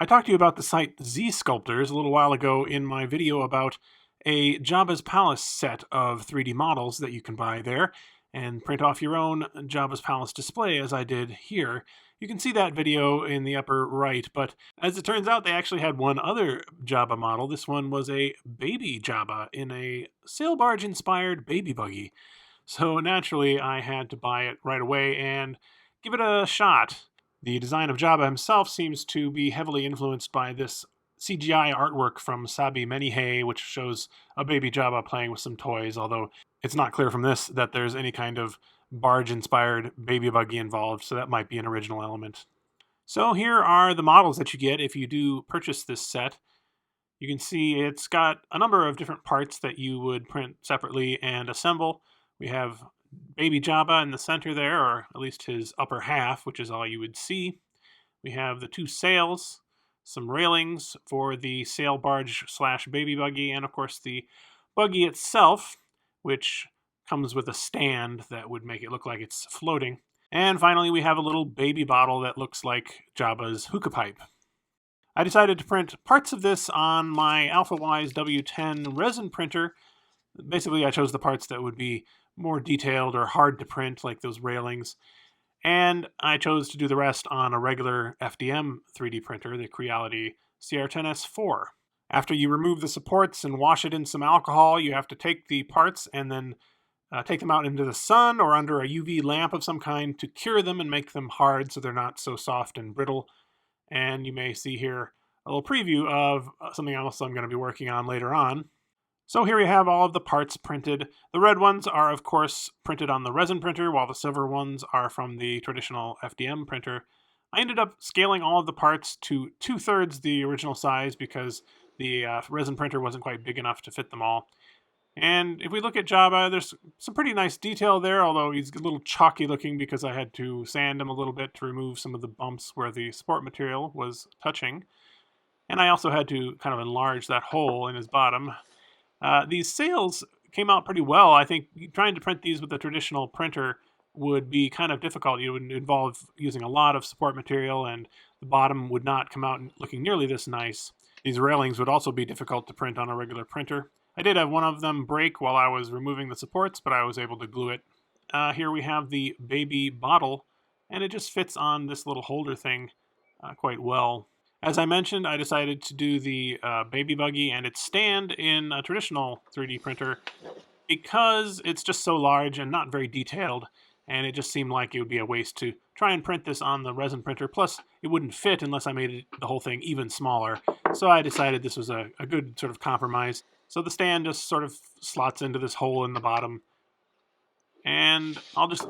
I talked to you about the site Z Sculptors a little while ago in my video about a Jabba's Palace set of 3D models that you can buy there and print off your own Jabba's Palace display, as I did here. You can see that video in the upper right, but as it turns out, they actually had one other Jabba model. This one was a baby Jabba in a sail barge-inspired baby buggy. So naturally, I had to buy it right away and give it a shot. The design of Jabba himself seems to be heavily influenced by this CGI artwork from Saby Menyhei, which shows a baby Jabba playing with some toys, although it's not clear from this that there's any kind of barge-inspired baby buggy involved, so that might be an original element. So here are the models that you get if you do purchase this set. You can see it's got a number of different parts that you would print separately and assemble. We have baby Jabba in the center there, or at least his upper half, which is all you would see. We have the two sails, some railings for the sail barge / baby buggy, and of course the buggy itself, which comes with a stand that would make it look like it's floating. And finally, we have a little baby bottle that looks like Jabba's hookah pipe. I decided to print parts of this on my AlphaWise W10 resin printer. Basically, I chose the parts that would be more detailed or hard to print, like those railings. And I chose to do the rest on a regular FDM 3D printer, the Creality CR10S4. After you remove the supports and wash it in some alcohol, you have to take the parts and then take them out into the sun or under a UV lamp of some kind to cure them and make them hard so they're not so soft and brittle. And you may see here a little preview of something else I'm going to be working on later on. So here we have all of the parts printed. The red ones are, of course, printed on the resin printer, while the silver ones are from the traditional FDM printer. I ended up scaling all of the parts to 2/3 the original size because the resin printer wasn't quite big enough to fit them all. And if we look at Jabba, there's some pretty nice detail there, although he's a little chalky looking because I had to sand him a little bit to remove some of the bumps where the support material was touching. And I also had to kind of enlarge that hole in his bottom. These sails came out pretty well. I think trying to print these with a traditional printer would be kind of difficult. It would involve using a lot of support material, and the bottom would not come out looking nearly this nice. These railings would also be difficult to print on a regular printer. I did have one of them break while I was removing the supports, but I was able to glue it. Here we have the baby bottle, and it just fits on this little holder thing quite well. As I mentioned, I decided to do the baby buggy and its stand in a traditional 3D printer because it's just so large and not very detailed, and it just seemed like it would be a waste to try and print this on the resin printer. Plus, it wouldn't fit unless I made the whole thing even smaller. So I decided this was a good sort of compromise. So the stand just sort of slots into this hole in the bottom. And I'll just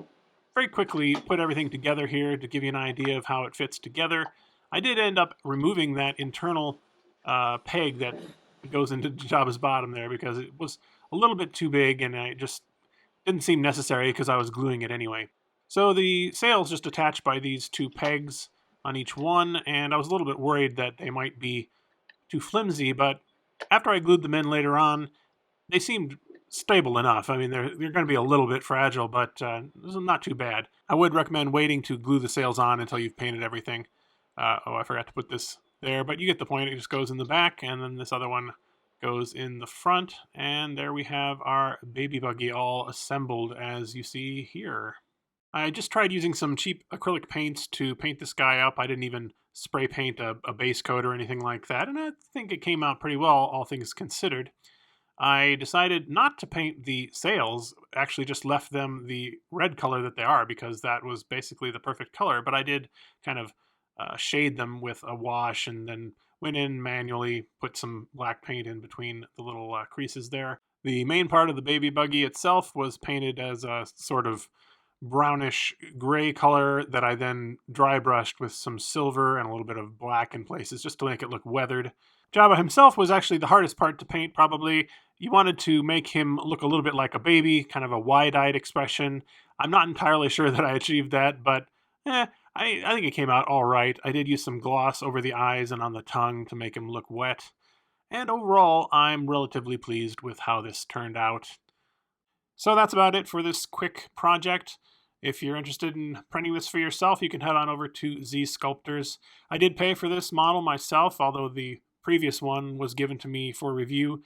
very quickly put everything together here to give you an idea of how it fits together. I did end up removing that internal peg that goes into Jabba's bottom there because it was a little bit too big and it just didn't seem necessary because I was gluing it anyway. So the sail's just attached by these two pegs on each one, and I was a little bit worried that they might be too flimsy, but after I glued them in later on, they seemed stable enough. I mean, they're going to be a little bit fragile, but not too bad. I would recommend waiting to glue the sails on until you've painted everything. I forgot to put this there, but you get the point. It just goes in the back, and then this other one goes in the front, and there we have our baby buggy all assembled as you see here. I just tried using some cheap acrylic paints to paint this guy up. I didn't even spray paint a base coat or anything like that, and I think it came out pretty well, all things considered. I decided not to paint the sails, actually just left them the red color that they are because that was basically the perfect color, but I did kind of shade them with a wash and then went in manually, put some black paint in between the little creases there. The main part of the baby buggy itself was painted as a sort of brownish gray color that I then dry brushed with some silver and a little bit of black in places just to make it look weathered. Jabba himself was actually the hardest part to paint, probably. You wanted to make him look a little bit like a baby, kind of a wide-eyed expression. I'm not entirely sure that I achieved that, but I think it came out all right. I did use some gloss over the eyes and on the tongue to make him look wet. And overall, I'm relatively pleased with how this turned out. So that's about it for this quick project. If you're interested in printing this for yourself, you can head on over to Z Sculptors. I did pay for this model myself, although the previous one was given to me for review,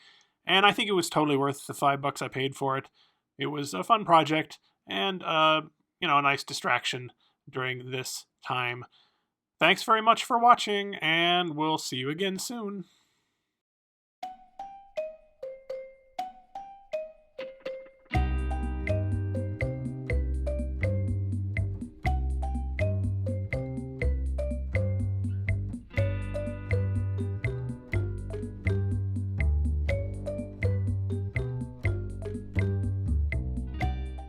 and I think it was totally worth the $5 I paid for it. It was a fun project and a nice distraction during this time. Thanks very much for watching, and we'll see you again soon.